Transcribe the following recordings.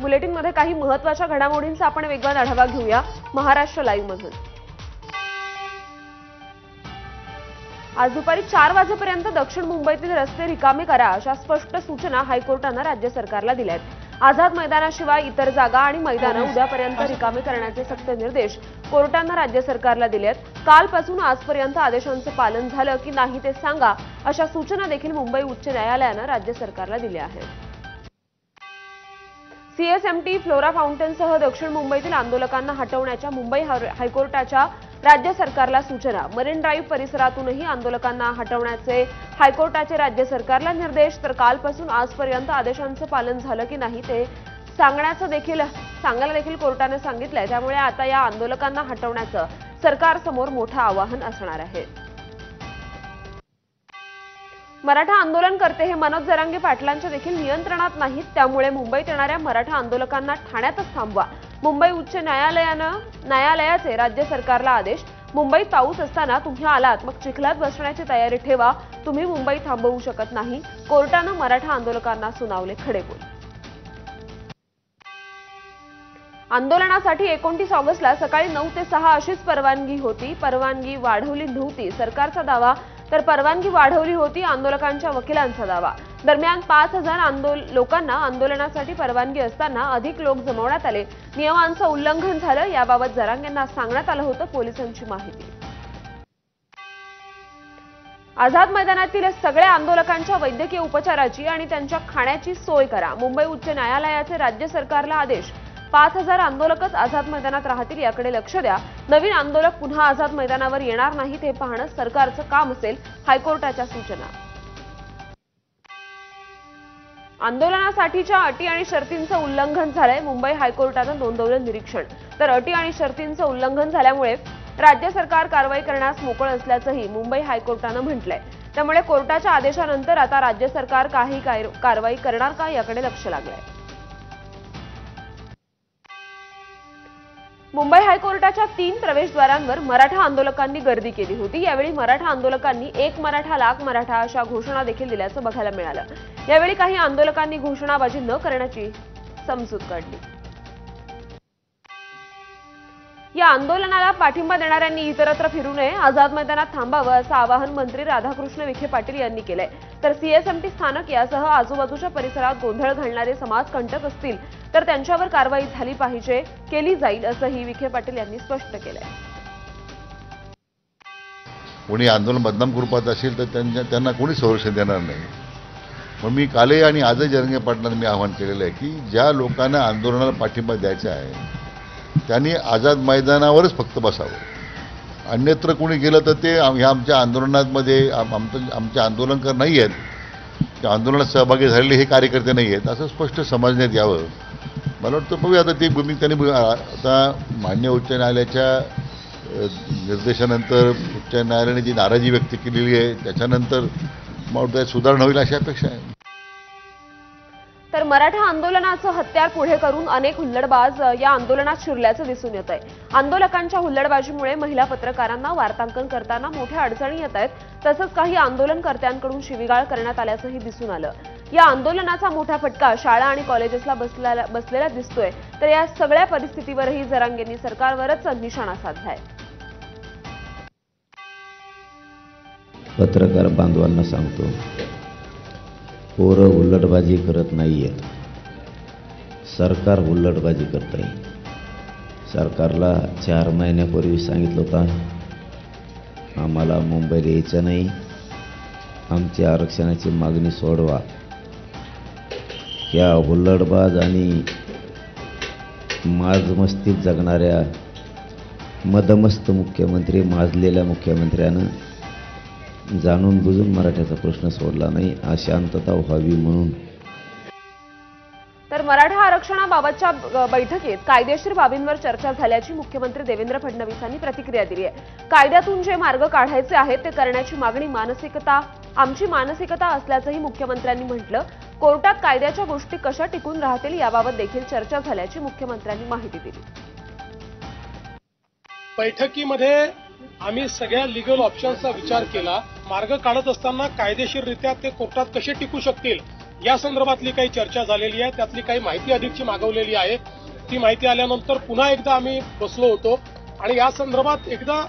बुलेटिनमध्ये काही महत्त्वाच्या घडामोडींचा आपण वेगवान आढावा घेऊया महाराष्ट्र लाईव्ह मधून। आज दुपारी 4 वाजेपर्यंत दक्षिण मुंबईतील रस्ते रिकामे करा अशा स्पष्ट सूचना हायकोर्टानं राज्य सरकारला दिल्या आहेत। आझाद मैदानाशिवाय इतर जागा आणि मैदानं उद्यापर्यंत रिकामे करण्याचे सक्त निर्देश कोर्टानं राज्य सरकारला दिले आहेत। कालपासून आजपर्यंत आदेशांचं पालन झालं की नाही ते सांगा अशा सूचना देखील मुंबई उच्च न्यायालयानं राज्य सरकारला दिल्या आहेत। सीएसएमटी फ्लोरा फाउंटनसह दक्षिण मुंबईतील आंदोलकांना हटवण्याच्या मुंबई हायकोर्टाच्या राज्य सरकारला सूचना। मरीन ड्राईव्ह परिसरातूनही आंदोलकांना हटवण्याचे हायकोर्टाचे राज्य सरकारला निर्देश। तर कालपासून आजपर्यंत आदेशांचं पालन झालं की नाही ते सांगायला देखील कोर्टाने सांगितलंय। त्यामुळे आता या आंदोलकांना हटवण्याचं सरकारसमोर मोठं आव्हान असणार आहे। मराठा आंदोलनकर्ते हे मनोज जरांगे पाटलांच्या देखील नियंत्रणात नाहीत। त्यामुळे मुंबईत येणाऱ्या मराठा आंदोलकांना ठाण्यातच थांबवा। मुंबई उच्च न्यायालयाचे राज्य सरकारला आदेश। मुंबईत पाऊस असताना तुम्ही आलात मग चिखलात बसण्याची तयारी ठेवा, तुम्ही मुंबई थांबवू शकत नाही। कोर्टानं मराठा आंदोलकांना सुनावले खडेबोल। आंदोलनासाठी 29 ऑगस्टला सकाळी 9 ते 6 अशीच परवानगी होती। परवानगी वाढवली नव्हती सरकारचा दावा, तर परवानगी वाढवली होती आंदोलकांच्या वकिलांचा दावा। दरम्यान 5000 लोकांना आंदोलनासाठी परवानगी असताना अधिक लोक जमवण्यात आले। नियमांचं उल्लंघन झालं याबाबत जरांगेंना सांगण्यात आलं होतं, पोलिसांची माहिती। आझाद मैदानातील सगळ्या आंदोलकांच्या वैद्यकीय उपचाराची आणि त्यांच्या खाण्याची सोय करा। मुंबई उच्च न्यायालयाचे राज्य सरकारला आदेश। 5000 आंदोलकच आझाद मैदानात राहतील याकडे लक्ष द्या। नवीन आंदोलक पुन्हा आझाद मैदानावर येणार नाहीत हे पाहणं सरकारचं काम असेल, हायकोर्टाच्या सूचना। आंदोलनासाठीच्या अटी आणि शर्तींचं उल्लंघन झालंय, मुंबई हायकोर्टानं नोंदवलं निरीक्षण। तर अटी आणि शर्तींचं उल्लंघन झाल्यामुळे राज्य सरकार कारवाई करण्यास मोकळं असल्याचंही मुंबई हायकोर्टानं म्हटलंय। त्यामुळे कोर्टाच्या आदेशानंतर आता राज्य सरकार काही कारवाई करणार का याकडे लक्ष लागलंय। मुंबई हायकोर्टाच्या 3 प्रवेशद्वारांवर मराठा आंदोलकांनी गर्दी केली होती। यावेळी मराठा आंदोलकांनी 1 मराठा लाख मराठा अशा घोषणा देखील दिल्याचं बघायला मिळालं। यावेळी काही आंदोलकांनी घोषणाबाजी न करण्याची समजूत काढली। या आंदोलनाला पाठिंबा देणाऱ्यांनी इतरत्र फिरू नये, आझाद मैदानात थांबावं असं आवाहन मंत्री राधाकृष्ण विखे पाटील यांनी केलंय। तर सीएसएमटी स्थानक यासह आजूबाजूच्या परिसरात गोंधळ घालणारे समाजकंटक असतील तर त्यांच्यावर कारवाई झाली पाहिजे, केली जाईल असंही विखे पाटील यांनी स्पष्ट केलंय। कोणी आंदोलन बदनाम करू पाहत असेल तर त्यांना कोणी संरक्षण देणार नाही। मग मी कालही आणि आजही जरांगे पाटलांना मी आवाहन केलेलं आहे की ज्या लोकांना आंदोलनाला पाठिंबा द्यायचा आहे त्यांनी आझाद मैदानावरच फक्त बसावं। अन्यत्र कोणी गेलं तर ते आमच्या आंदोलनामध्ये आमचे आंदोलनकर नाही आहेत, त्या आंदोलनात सहभागी झालेले हे कार्यकर्ते नाही आहेत असं स्पष्ट समजण्यात यावं। मला वाटतं बघूया आता ती भूमिका त्यांनी आता मान्य उच्च न्यायालयाच्या निर्देशानंतर उच्च न्यायालयाने जी नाराजी व्यक्त केलेली आहे त्याच्यानंतर मला वाटतं सुधारणा होईल अशी अपेक्षा आहे। तर मराठा आंदोलनाचं हत्यार पुढे करून अनेक हुल्लडबाज या आंदोलनात शिरल्याचं दिसून येत आहे। आंदोलकांच्या हुल्लडबाजीमुळे महिला पत्रकारांना वार्तांकन करताना मोठ्या अडचणी येत आहेत। तसंच काही आंदोलनकर्त्यांकडून शिवीगाळ करण्यात आल्याचंही दिसून आलं। या आंदोलनाचा मोठा फटका शाळा आणि कॉलेजेसला बसलेला दिसतोय। तर या सगळ्या परिस्थितीवरही जरांगेंनी सरकारवरच निशाणा साधलाय। पत्रकार बांधवांना सांगतो, पोरं हुल्लडबाजी करत नाहीये, सरकार हुल्लडबाजी करत आहे। सरकारला 4 महिन्यापूर्वी सांगितलं होतं आम्हाला मुंबईला यायचं नाही, आमची आरक्षणाची मागणी सोडवा। या हुल्लडबाज आणि माजमस्तीत जगणाऱ्या मदमस्त मुख्यमंत्री, माजलेल्या मुख्यमंत्र्यानं जाणून बुजून मराठ्याचा प्रश्न सोडला नाही, अशांतता व्हावी म्हणून। तर मराठा आरक्षणाबाबतच्या बैठकीत कायदेशीर बाबींवर चर्चा झाल्याची मुख्यमंत्री देवेंद्र फडणवीसांनी प्रतिक्रिया दिली आहे। कायद्यातून जे मार्ग काढायचे आहेत ते करण्याची मागणी आमची मानसिकता असल्याचंही मुख्यमंत्र्यांनी म्हटलं। कोर्टात कायद्याच्या गोष्टी कशा टिकून राहतील याबाबत देखील चर्चा झाल्याची मुख्यमंत्र्यांनी माहिती दिली। बैठकीमध्ये आम्ही सगळ्या लीगल ऑप्शन्सचा विचार केला। मार्ग काढत असताना कायदेशीररित्या ते कोर्टात कसे टिकू शकतील या संदर्भातली काही चर्चा झालेली आहे, त्यातली काही माहिती अधिकची मागवलेली आहे. ती माहिती आल्यानंतर पुन्हा एकदा आम्ही बसलो होतो आणि या संदर्भात एकदा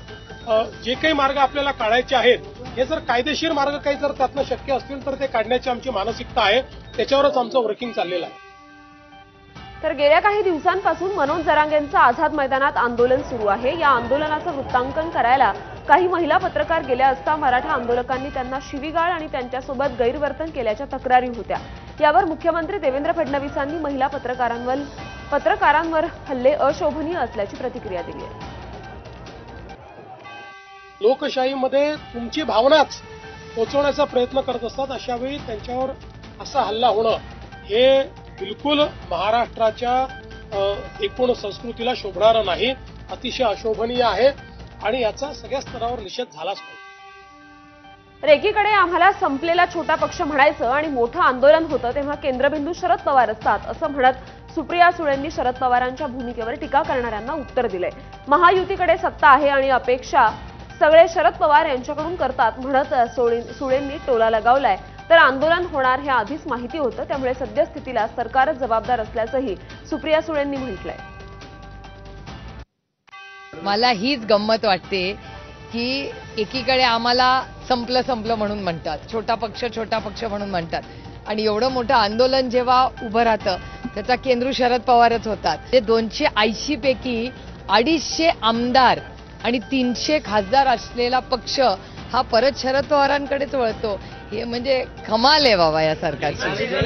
जे काही मार्ग आपल्याला काढायचे आहेत, हे जर कायदेशीर मार्ग काही जर त्यातनं शक्य असतील तर ते काढण्याची आमची मानसिकता आहे. त्याच्यावरच आमचं वर्किंग चाललेलं आहे. तर गेल्या काही दिवसांपासून मनोज जरांगेंचं आझाद मैदानात आंदोलन सुरू आहे. या आंदोलनाचं वृत्तांकन करायला काही महिला पत्रकार गेल्या असता मराठा आंदोलकांनी त्यांना शिवीगाळ आणि त्यांच्यासोबत गैरवर्तन केल्याच्या तक्रारी होत्या. यावर मुख्यमंत्री देवेंद्र फडणवीसांनी महिला पत्रकारांवर हल्ले अशोभनीय असल्याची प्रतिक्रिया दिली आहे. लोकशाहीमध्ये तुमची भावनाच पोचवण्याचा प्रयत्न करत असतात, अशा वेळी त्यांच्यावर असा हल्ला होणं हे बिलकुल महाराष्ट्राच्या एकूण संस्कृतीला शोभणारं नाही, अतिशय अशोभनीय आहे आणि याचा सगळ्या स्तरावर निषेध झालाच पाहिजे. तर एकीकडे आम्हाला संपलेला छोटा पक्ष म्हणायचं आणि मोठं आंदोलन होतं तेव्हा केंद्रबिंदू शरद पवार असतात असं म्हणत सुप्रिया सुळेंनी शरद पवारांच्या भूमिकेवर टीका करणाऱ्यांना उत्तर दिलंय. महायुतीकडे सत्ता आहे आणि अपेक्षा सगळे शरद पवार यांच्याकडून करतात म्हणत सुळेंनी टोला लगावलाय. तर आंदोलन होणार हे आधीच माहिती होतं, त्यामुळे सद्यस्थितीला सरकारच जबाबदार असल्याचंही सुप्रिया सुळेंनी म्हटलंय. मला हीच गंमत वाटते की एकीकडे आम्हाला संपलं म्हणून म्हणतात, छोटा पक्ष म्हणून म्हणतात आणि एवढं मोठं आंदोलन जेव्हा उभं राहतं त्याचा केंद्र शरद पवारच होतात. ते 280 पैकी 250 आमदार आणि 300 खासदार असलेला पक्ष हा परत शरद पवारांकडेच वळतो, हे म्हणजे कमाल आहे बाबा या सरकारची.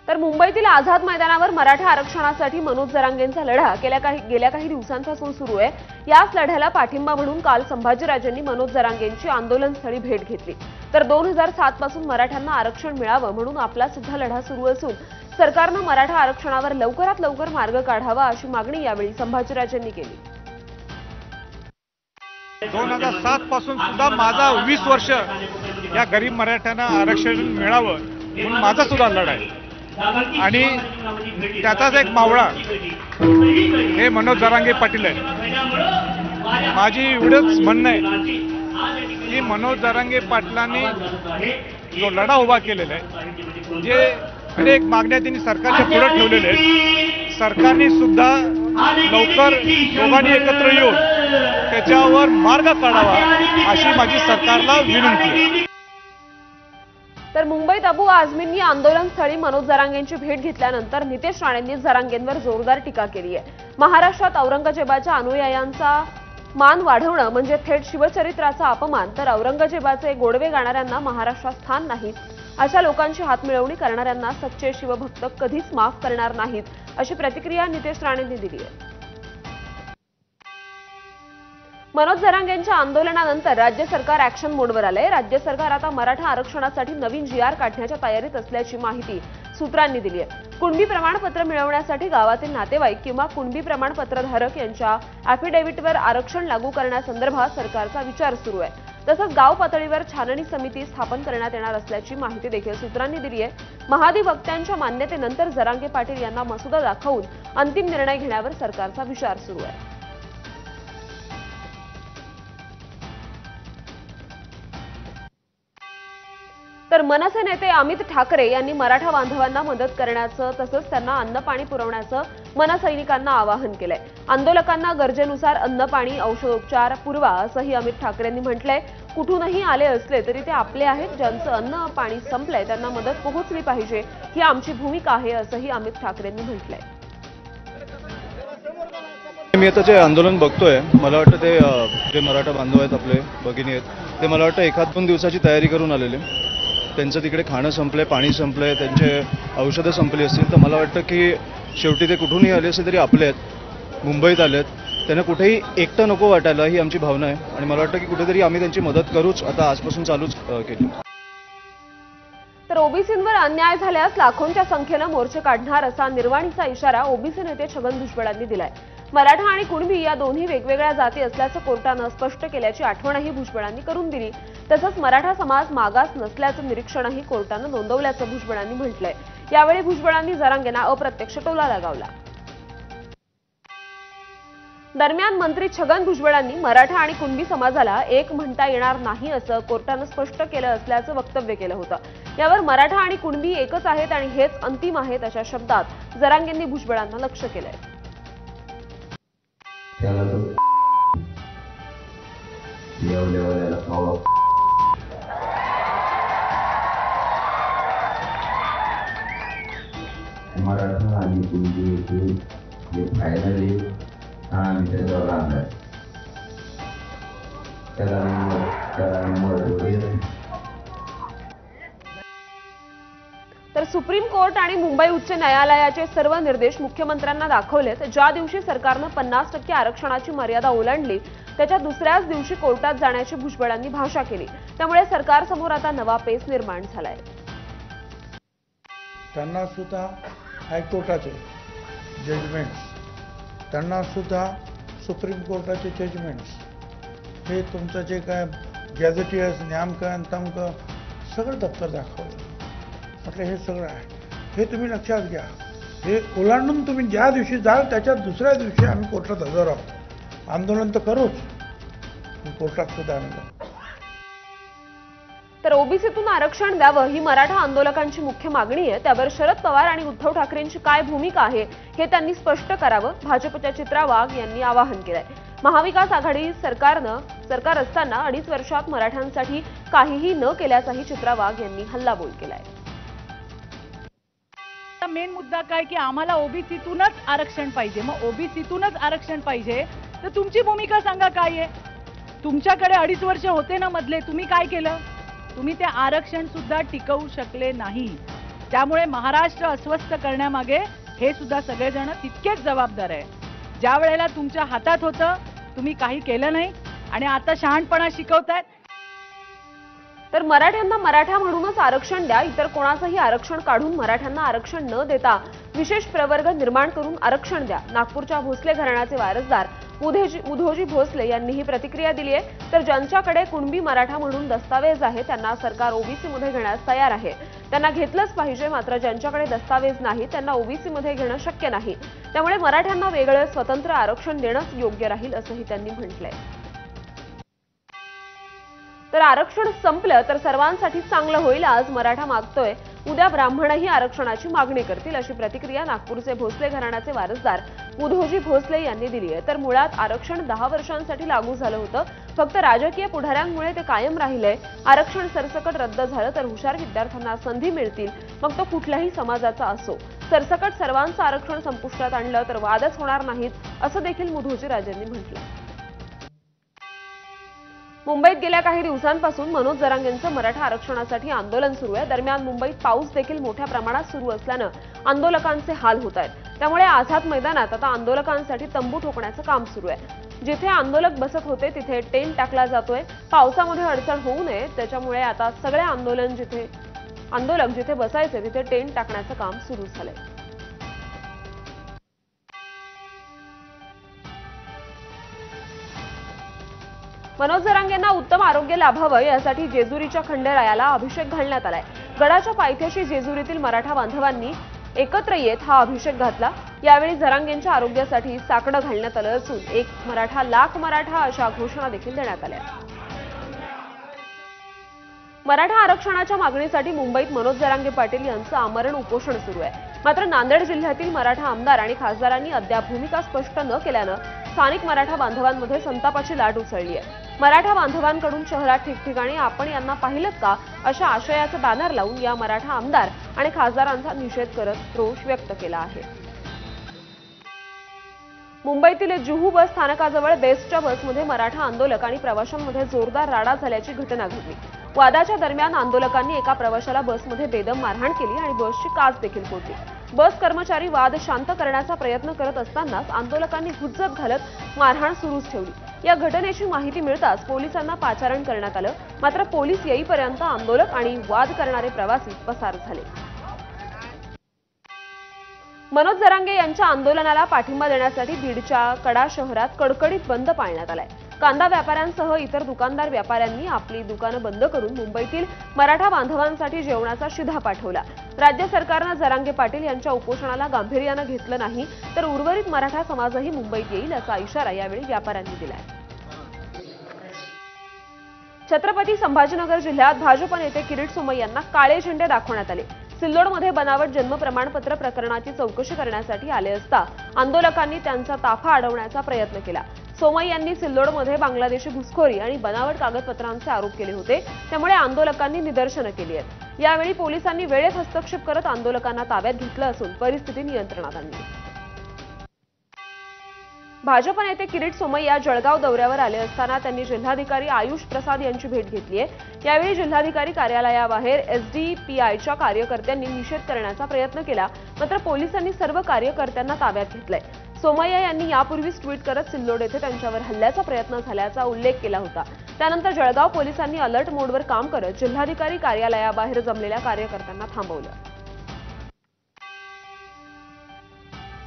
तर मुंबईतील आझाद मैदानावर मराठा आरक्षणासाठी मनोज जरांगेंचा लढा गेल्या काही दिवसांपासून सुरू आहे. याच लढ्याला पाठिंबा म्हणून काल संभाजीराजेंनी मनोज जरांगेंची आंदोलनस्थळी भेट घेतली. तर 2007 पासून मराठ्यांना आरक्षण मिळावं म्हणून आपला सुद्धा लढा सुरू असून सरकारनं मराठा आरक्षणावर लवकरात लवकर मार्ग काढावा अशी मागणी यावेळी संभाजीराजेंनी केली. 2007 पासून सुद्धा माझा 20 वर्ष या गरीब मराठ्यांना आरक्षण मिळावं म्हणून माझा सुद्धा लढा आहे आणि त्याचाच एक मावळा हे मनोज जरांगे पाटील आहे. माझी एवढंच म्हणणं आहे की मनोज जरांगे पाटलांनी जो लढा उभा केलेला आहे, जे अनेक मागण्या त्यांनी सरकारच्या पुढे ठेवलेल्या आहेत, सरकारने सुद्धा लवकर दोघांनी एकत्र येऊन त्याच्यावर मार्ग काढावा अशी माझी सरकारला विनंती आहे. तर मुंबईत अबू आझमींनी आंदोलनस्थळी मनोज जरांगेंची भेट घेतल्यानंतर नितेश राणेंनी जरांगेंवर जोरदार टीका केली आहे. महाराष्ट्रात औरंगजेबाच्या अनुयायांचा मान वाढवणं म्हणजे थेट शिवचरित्राचा अपमान, तर औरंगजेबाचे गोडवे गाणाऱ्यांना महाराष्ट्रात स्थान नाही, अशा लोकांची हातमिळवणी करणाऱ्यांना सच्चे शिवभक्त कधीच माफ करणार नाहीत, अशी प्रतिक्रिया नितेश राणेंनी दिली आहे. मनोज जरांगेंच्या आंदोलनानंतर राज्य सरकार ऍक्शन मोडवर आलंय. राज्य सरकार आता मराठा आरक्षणासाठी नवीन GR काढण्याच्या तयारीत असल्याची माहिती सूत्रांनी दिली आहे. कुणबी प्रमाणपत्र मिळवण्यासाठी गावातील नातेवाईक किंवा कुणबी प्रमाणपत्रधारक यांच्या अॅफिडेव्हिटवर आरक्षण लागू करण्यासंदर्भात सरकारचा विचार सुरू आहे. तसंच गाव पातळीवर छाननी समिती स्थापन करण्यात येणार असल्याची माहिती देखील सूत्रांनी दिली आहे. महाधिवक्त्यांच्या मान्यतेनंतर जरांगे पाटील यांना मसुदा दाखवून अंतिम निर्णय घेण्यावर सरकारचा विचार सुरू आहे. तर मनसे नेते अमित ठाकरे यांनी मराठा बांधवांना मदत करण्याचं तसंच त्यांना अन्न पाणी पुरवण्याचं मनसैनिकांना आवाहन केलंय. आंदोलकांना गरजेनुसार अन्न पाणी औषधोपचार पुरवा असंही अमित ठाकरेंनी म्हटलंय. कुठूनही आले असले तरी ते आपले आहेत, ज्यांचं अन्न पाणी संपलंय त्यांना मदत पोहोचली पाहिजे, ही आमची भूमिका आहे असंही अमित ठाकरेंनी म्हटलंय. मी आता जे आंदोलन बघतोय, मला वाटतं ते जे मराठा बांधव आहेत आपले भगिनी आहेत ते मला वाटतं 1-2 दिवसाची तयारी करून आलेले. त्यांचं तिकडे खाणं संपलंय, पाणी संपलंय, त्यांचे औषधं संपली असतील, तर मला वाटतं की शेवटी ते कुठूनही आले असेल तरी आपले आहेत, मुंबईत आलेत, त्यांना कुठेही एकटं नको वाटायला ही आमची भावना आहे आणि मला वाटतं की कुठेतरी आम्ही त्यांची मदत करूच, आता आजपासून चालूच केली. तर ओबीसींवर अन्याय झाल्यास लाखोंच्या संख्येनं मोर्चे काढणार असा निर्वाणीचा इशारा ओबीसी नेते छगन भुजबळांनी दिलाय. मराठा आणि कुणबी या दोन्ही वेगवेगळ्या जाती असल्याचं कोर्टानं स्पष्ट केल्याची आठवणही भुजबळांनी करून दिली. तसंच मराठा समाज मागास नसल्याचं निरीक्षणही कोर्टानं नोंदवल्याचं भुजबळांनी म्हटलंय. यावेळी भुजबळांनी जरांगेंना अप्रत्यक्ष टोला लगावला. दरम्यान मंत्री छगन भुजबळांनी मराठा आणि कुणबी समाजाला एक म्हणता येणार नाही असं कोर्टानं स्पष्ट केलं असल्याचं वक्तव्य केलं होतं। यावर मराठा आणि कुणबी एकच आहेत आणि हेच अंतिम आहेत अशा शब्दात जरांगेंनी भुजबळांना लक्ष्य केलंय। मराठा आणि कुणबी जे फायनल येईल हा आम्ही त्याच्यावर आणलाय तर सुप्रीम कोर्ट आणि मुंबई उच्च न्यायालयाचे सर्व निर्देश मुख्यमंत्र्यांना दाखवलेत। ज्या दिवशी सरकारनं 50% आरक्षणाची मर्यादा ओलांडली त्याच्या दुसऱ्याच दिवशी कोर्टात जाण्याची भुजबळांनी भाषा केली। त्यामुळे सरकारसमोर आता नवा पेच निर्माण झालाय। त्यांना सुद्धा हायकोर्टाचे जजमेंट्स, त्यांना सुद्धा सुप्रीम कोर्टाचे जजमेंट्स, हे तुमचं जे काय गॅझेटियर्स न्यामकन तमकं सगळं दप्तर दाखवलं। म्हटलं हे सगळं आहे, हे तुम्ही लक्षात घ्या। हे ओलांडून तुम्ही ज्या दिवशी जाल त्याच्या दुसऱ्या दिवशी आम्ही कोर्टात हजर आहोत। आंदोलन तर करूच, कोर्टात सुद्धा आम्ही जाऊ। तर ओबीसीतून आरक्षण द्यावं ही मराठा आंदोलकांची मुख्य मागणी आहे। त्यावर शरद पवार आणि उद्धव ठाकरेंची काय भूमिका आहे हे त्यांनी स्पष्ट करावं, भाजपच्या चित्रा वाघ यांनी आवाहन केलंय। महाविकास आघाडी सरकार असताना 2.5 वर्षात मराठ्यांसाठी काहीही न केल्याचाही चित्रा वाघ यांनी हल्लाबोल केलाय। मेन मुद्दा काय की आम्हाला ओबीसीतूनच आरक्षण पाहिजे। मग ओबीसीतूनच आरक्षण पाहिजे तर तुमची भूमिका सांगा काय आहे। तुमच्याकडे 2.5 वर्ष होते ना मधले, तुम्ही काय केलं? तुम्ही ते आरक्षण सुद्धा टिकवू शकले नाही। त्यामुळे महाराष्ट्र अस्वस्थ करण्यामागे हे सुद्धा सगळेजण तितकेच जबाबदार आहे। ज्या वेळेला तुमच्या हातात होतं तुम्ही काही केलं नाही आणि आता शहाणपणा शिकवतायत। तर मराठ्यांना मराठा म्हणूनच आरक्षण द्या, इतर कोणाचंही आरक्षण काढून मराठ्यांना आरक्षण न देता विशेष प्रवर्ग निर्माण करून आरक्षण द्या। नागपूरच्या भोसले घराण्याचे वारसदार उधोजी भोसले यांनी ही प्रतिक्रिया दिली आहे। तर ज्यांच्याकडे कुणबी मराठा म्हणून दस्तावेज आहे त्यांना सरकार ओबीसी मध्ये घेण्यास तयार आहे। त्यांना घेतलंच पाहिजे, मात्र ज्यांच्याकडे दस्तावेज नाही त्यांना ओबीसी मध्ये घेणं शक्य नाही। त्यामुळे मराठ्यांना वेगळं स्वतंत्र आरक्षण देणंच योग्य राहील असंही त्यांनी म्हटलंय। तर आरक्षण संपलं तर सर्वांसाठी चांगलं होईल। आज मराठा मागतोय, उद्या ब्राह्मणही आरक्षणाची मागणी करतील अशी प्रतिक्रिया नागपूरचे भोसले घराण्याचे वारसदार उधोजी भोसले यांनी दिली आहे। तर मुळात आरक्षण 10 वर्षांसाठी लागू झालं होतं, फक्त राजकीय पुढाऱ्यांमुळे ते कायम राहिलंय। आरक्षण सरसकट रद्द झालं तर हुशार विद्यार्थ्यांना संधी मिळतील, मग तो कुठल्याही समाजाचा असो। सरसकट सर्वांचं आरक्षण संपुष्टात आणलं तर वादच होणार नाहीत असं देखील उधोजी राजांनी म्हटलं। मुंबईत गेल्या काही दिवसांपासून मनोज जरांगेंचं मराठा आरक्षणासाठी आंदोलन सुरू आहे। दरम्यान मुंबईत पाऊस देखील मोठ्या प्रमाणात सुरू असल्यानं आंदोलकांचे हाल होत आहेत। त्यामुळे आझाद मैदानात आता आंदोलकांसाठी तंबू ठोकण्याचं काम सुरू आहे। जिथे आंदोलक बसत होते तिथे टेंट टाकला जातोय। पावसामध्ये अडचण होऊ नये त्याच्यामुळे आता सगळे आंदोलक जिथे बसायचे तिथे टेंट टाकण्याचं काम सुरू झालंय। मनोज जरांगेंना उत्तम आरोग्य लाभावं यासाठी जेजुरीच्या खंडेरायाला अभिषेक घालण्यात आलाय। गडाच्या पायथ्याशी जेजुरीतील मराठा बांधवांनी एकत्र येत हा अभिषेक घातला। यावेळी जरांगेंच्या आरोग्यासाठी साकडं घालण्यात आलं असून 1 मराठा लाख मराठा अशा घोषणा देखील देण्यात आल्या। मराठा आरक्षणाच्या मागणीसाठी मुंबईत मनोज जरांगे पाटील यांचं आमरण उपोषण सुरू आहे। मात्र नांदेड जिल्ह्यातील मराठा आमदार आणि खासदारांनी अद्याप भूमिका स्पष्ट न केल्यानं स्थानिक मराठा बांधवांमध्ये संतापाची लाट उसळली आहे। मराठा बांधवांकडून शहरात ठिकठिकाणी आपण यांना पाहिलं का अशा आशयाचं बॅनर लावून या मराठा आमदार आणि खासदारांचा निषेध करत रोष व्यक्त केला आहे। मुंबईतील जुहू बस स्थानकाजवळ बेस्टच्या बसमध्ये मराठा आंदोलक आणि प्रवाशांमध्ये जोरदार राडा झाल्याची घटना घडली। वादाच्या दरम्यान आंदोलकांनी एका प्रवाशाला बसमध्ये बेदम मारहाण केली आणि बसची काच देखील फोडली। बस कर्मचारी वाद शांत करण्याचा प्रयत्न करत असतानाच आंदोलकांनी हुज्जत घालत मारहाण सुरूच ठेवली। या घटनेची माहिती मिळताच पोलिसांना पाचारण करण्यात आलं, मात्र पोलीस येईपर्यंत आंदोलक आणि वाद करणारे प्रवासी पसार झाले। मनोज जरांगे यांच्या आंदोलनाला पाठिंबा देण्यासाठी बीडच्या कडा शहरात कडकडीत बंद पाळण्यात आलाय। कांदा व्यापाऱ्यांसह इतर दुकानदार व्यापाऱ्यांनी आपली दुकानं बंद करून मुंबईतील मराठा बांधवांसाठी जेवणाचा शिधा पाठवला। राज्य सरकारनं जरांगे पाटील यांच्या उपोषणाला गांभीर्यानं घेतलं नाही तर उर्वरित मराठा समाजही मुंबईत येईल असा इशारा यावेळी व्यापाऱ्यांनी दिलाय. छत्रपती संभाजीनगर जिल्ह्यात भाजप नेते किरीट सोमय्या यांना काळे झेंडे दाखवण्यात आले. सिल्लोडमध्ये बनावट जन्म प्रमाणपत्र प्रकरणाची चौकशी करण्यासाठी आले असता आंदोलकांनी त्यांचा ताफा अडवण्याचा प्रयत्न केला. सोमय्या यांनी सिल्लोडमध्ये बांगलादेशी घुसखोरी आणि बनावट कागदपत्रांचे आरोप केले होते, त्यामुळे आंदोलकांनी निदर्शनं केली आहेत. यावेळी पोलिसांनी वेळेत हस्तक्षेप करत आंदोलकांना ताब्यात घेतलं असून परिस्थिती नियंत्रणात आणली. भाजप नेते किरीट सोमय्या जळगाव दौऱ्यावर आले असताना त्यांनी जिल्हाधिकारी आयुष प्रसाद यांची भेट घेतली आहे. यावेळी जिल्हाधिकारी कार्यालयाबाहेर एसडीपीआयच्या कार्यकर्त्यांनी निषेध करण्याचा प्रयत्न केला, मात्र पोलिसांनी सर्व कार्यकर्त्यांना ताब्यात घेतलंय. सोमय्या यांनी यापूर्वीच ट्विट करत सिल्लोड येथे त्यांच्यावर हल्ल्याचा प्रयत्न झाल्याचा उल्लेख केला होता. त्यानंतर जळगाव पोलिसांनी अलर्ट मोडवर काम करत जिल्हाधिकारी कार्यालयाबाहेर जमलेल्या कार्यकर्त्यांना थांबवलं.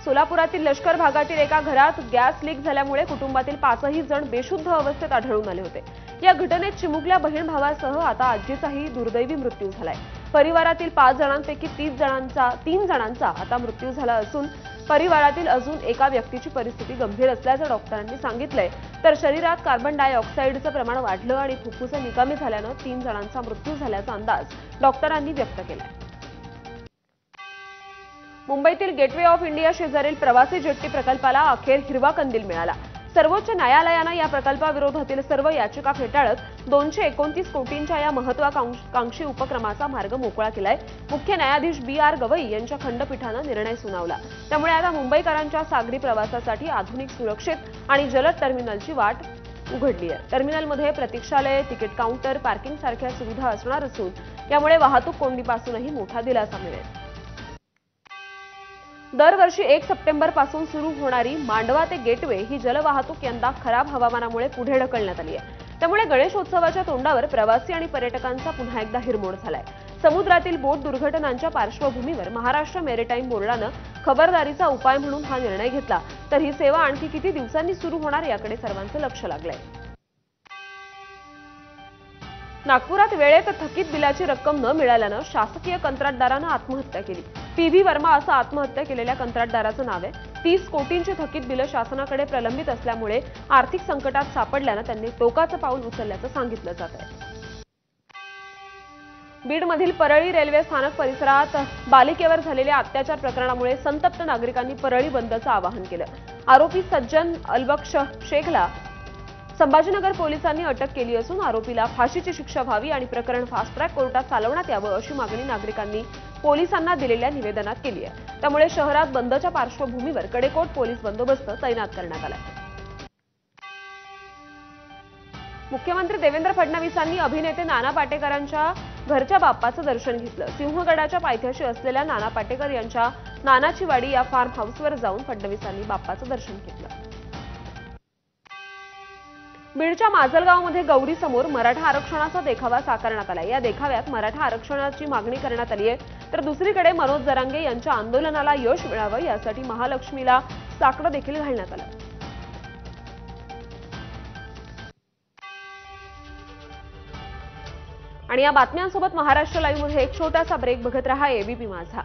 सोलापुरातील लष्कर भागातील एका घरात गॅस लीक झाल्यामुळे कुटुंबातील 5ही जण बेशुद्ध अवस्थेत आढळून आले होते. या घटनेत चिमुकल्या बहीण भावासह आता आजीचाही दुर्दैवी मृत्यू झालाय. परिवारातील 5 जणांपैकी 3 जणांचा आता मृत्यू झाला असून परिवारातील अजून एका व्यक्तीची परिस्थिती गंभीर असल्याचं डॉक्टरांनी सांगितलंय. तर शरीरात कार्बन डायऑक्साईडचं प्रमाण वाढलं आणि फुफ्फुसे निकामी झाल्यानं 3 जणांचा मृत्यू झाल्याचा अंदाज डॉक्टरांनी व्यक्त केलाय. मुंबईतील गेटवे ऑफ इंडिया शेजारील प्रवासी जेट्टी प्रकल्पाला अखेर हिरवा कंदील मिळाला. सर्वोच्च न्यायालयानं या प्रकल्पाविरोधातील सर्व याचिका फेटाळत 229 कोटींच्या या महत्वाकांक्षी उपक्रमाचा मार्ग मोकळा केलाय. मुख्य न्यायाधीश BR गवई यांच्या खंडपीठानं निर्णय सुनावला. त्यामुळे आता मुंबईकरांच्या सागरी प्रवासासाठी आधुनिक, सुरक्षित आणि जलद टर्मिनलची वाट उघडली आहे. टर्मिनलमध्ये प्रतीक्षालय, तिकीट काउंटर, पार्किंग सारख्या सुविधा असणार असून यामुळे वाहतूक कोंडीपासूनही मोठा दिलासा मिळेल. दरवर्षी 1 सप्टेंबरपासून सुरू होणारी मांडवा ते गेटवे ही जलवाहतूक यंदा खराब हवामानामुळे पुढे ढकलण्यात आली आहे. त्यामुळे गणेशोत्सवाच्या तोंडावर प्रवासी आणि पर्यटकांचा पुन्हा एकदा हिरमोड झालाय. समुद्रातील बोट दुर्घटनांच्या पार्श्वभूमीवर महाराष्ट्र मेरिटाईम बोर्डानं खबरदारीचा उपाय म्हणून हा निर्णय घेतला. तर ही सेवा आणखी किती दिवसांनी सुरू होणार याकडे सर्वांचं लक्ष लागलंय. नागपुरात वेळेत थकीत बिलाची रक्कम न मिळाल्यानं शासकीय कंत्राटदारानं आत्महत्या केली. PV वर्मा असं आत्महत्या केलेल्या कंत्राटदाराचं नाव आहे. 30 कोटींची थकीत बिलं शासनाकडे प्रलंबित असल्यामुळे आर्थिक संकटात सापडल्यानं त्यांनी टोकाचं पाऊल उचलल्याचं सांगितलं जात आहे. बीडमधील परळी रेल्वे स्थानक परिसरात बालिकेवर झालेल्या अत्याचार प्रकरणामुळे संतप्त नागरिकांनी परळी बंदचं आवाहन केलं. आरोपी सज्जन अलबक्ष शेखला संभाजीनगर पोलिसांनी अटक केली असून आरोपीला फाशीची शिक्षा व्हावी आणि प्रकरण फास्ट ट्रॅक कोर्टात चालवण्यात यावं अशी मागणी नागरिकांनी पोलिसांना दिलेल्या निवेदनात केली आहे. त्यामुळे शहरात बंदच्या पार्श्वभूमीवर कडेकोट पोलीस बंदोबस्त तैनात करण्यात आला. मुख्यमंत्री देवेंद्र फडणवीसांनी अभिनेते नाना पाटेकरांच्या घरच्या बाप्पाचं दर्शन घेतलं. सिंहगडाच्या पायथ्याशी असलेल्या नाना पाटेकर यांच्या नानाची वाडी या फार्म हाऊसवर जाऊन फडणवीसांनी बाप्पाचं दर्शन घेतलं. बीडच्या माजलगावमध्ये गौरी समोर मराठा आरक्षणाचा देखावा साकारण्यात आला. या देखाव्यात मराठा आरक्षणाची मागणी करण्यात आली आहे. तर दुसरीकडे मनोज जरांगे यांच्या आंदोलनाला यश मिळावं यासाठी महालक्ष्मीला साकडं देखील घालण्यात आलं. आणि या बातम्यांसोबत महाराष्ट्र लाईव्हमध्ये एक छोटासा ब्रेक बघत रहा ABP माझा.